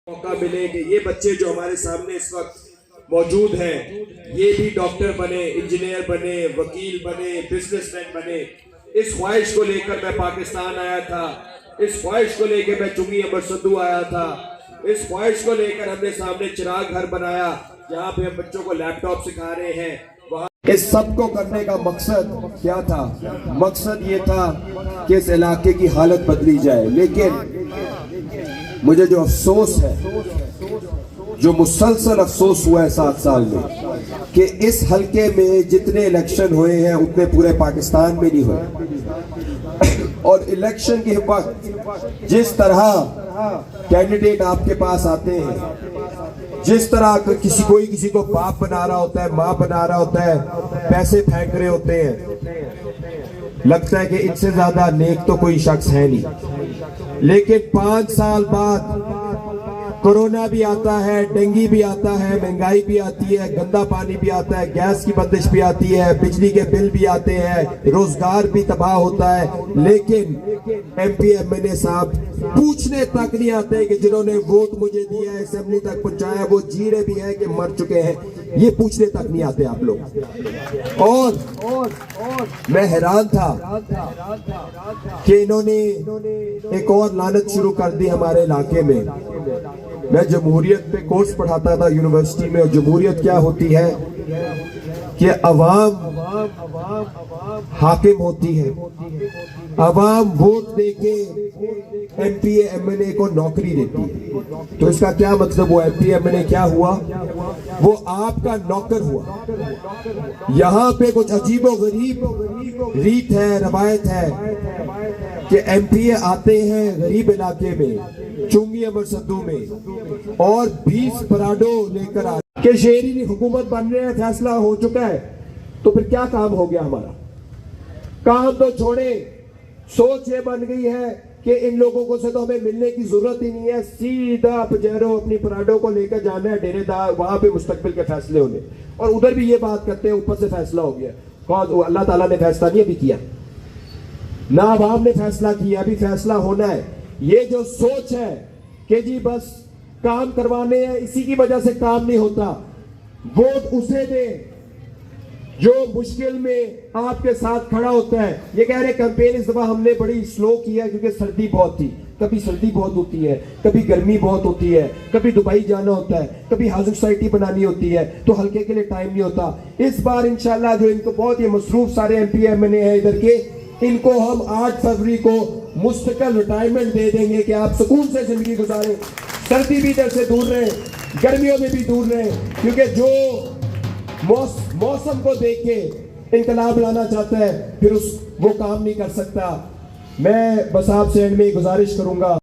मौका मिले कि ये बच्चे जो हमारे सामने इस वक्त मौजूद हैं, ये भी डॉक्टर बने, इंजीनियर बने, वकील बने, बिजनेसमैन बने। इस ख्वाहिश को लेकर मैं पाकिस्तान आया था, इस ख्वाहिश को लेकर मैं चुंगी अमर संधू आया था, इस ख्वाहिश को लेकर हमने सामने चिराग घर बनाया जहाँ पे हम बच्चों को लैपटॉप सिखा रहे हैं। वहाँ इस सब को करने का मकसद क्या था? मकसद ये था कि इस इलाके की हालत बदली जाए। लेकिन मुझे जो अफसोस है, जो मुसलसल अफसोस हुआ है 7 साल में, कि इस हलके में जितने इलेक्शन हुए हैं उतने पूरे पाकिस्तान में नहीं हुए। और इलेक्शन के वक्त जिस तरह कैंडिडेट आपके पास आते हैं, जिस तरह किसी को बाप बना रहा होता है, माँ बना रहा होता है, पैसे फेंक रहे होते हैं, लगता है कि इनसे ज्यादा नेक तो कोई शख्स है नहीं। लेकिन 5 साल बाद कोरोना भी आता है, डेंगू भी आता है, महंगाई भी आती है, गंदा पानी भी आता है, गैस की बंदिश भी आती है, बिजली के बिल भी आते हैं, रोजगार भी तबाह होता है। लेकिन MP MNA साहब पूछने तक नहीं आते कि जिन्होंने वोट मुझे दिया है, असेंबली तक पहुंचाया, वो जी रहे भी हैं कि मर चुके हैं, ये पूछने तक नहीं आते आप लोग। और मैं हैरान था कि इन्होंने एक और लानत शुरू कर दी हमारे इलाके में। मैं जमहूरियत पे कोर्स पढ़ाता था यूनिवर्सिटी में, और जमहूरियत क्या होती है कि अवाम हाकिम होती है, अवाम वोट देके MP MNA को नौकरी देती है। तो इसका क्या मतलब हुआ? MP MNA क्या हुआ? वो आपका नौकर हुआ। यहाँ पे कुछ अजीबोगरीब रीत है, रवायत है कि MPA आते हैं गरीब इलाके में, चुंगी अमर संधू में, और 20 पराडो लेकर आते कि शेरी हुकूमत बन रहे हैं, फैसला हो चुका है। तो फिर क्या काम हो गया हमारा? काम तो छोड़े, सोच ये बन गई है कि इन लोगों को से तो हमें मिलने की जरूरत ही नहीं है, सीधा पजेरो अपनी पराडो को लेकर जाना है डेरेदार, वहां पे मुस्तकबिल के फैसले होने। और उधर भी ये बात करते हैं ऊपर से फैसला हो गया। कौन? अल्लाह ताला ने फैसला नहीं अभी किया, ना अवाम ने फैसला किया, अभी फैसला होना है। ये जो सोच है कि जी बस काम करवाने हैं, इसी की वजह से काम नहीं होता। वोट उसे दे जो मुश्किल में आपके साथ खड़ा होता है। ये कह रहे कैंपेन इस दफा हमने बड़ी स्लो किया क्योंकि सर्दी बहुत थी। कभी सर्दी बहुत होती है, कभी गर्मी बहुत होती है, कभी दुबई जाना होता है, कभी हाउसिंग सोसाइटी बनानी होती है, तो हल्के के लिए टाइम नहीं होता। इस बार इंशाल्लाह जो इनको बहुत ही मसरूफ सारे MP MNA हैं इधर के, इनको हम 8 फरवरी को मुस्तकिल रिटायरमेंट दे देंगे कि आप सुकून से जिंदगी गुजारें, सर्दी भी इधर से दूर रहें, गर्मियों में भी दूर रहें। क्योंकि जो मौसम को देख के इंकलाब लाना चाहता है, फिर वो काम नहीं कर सकता। मैं बस आपसे एंड में गुजारिश करूंगा।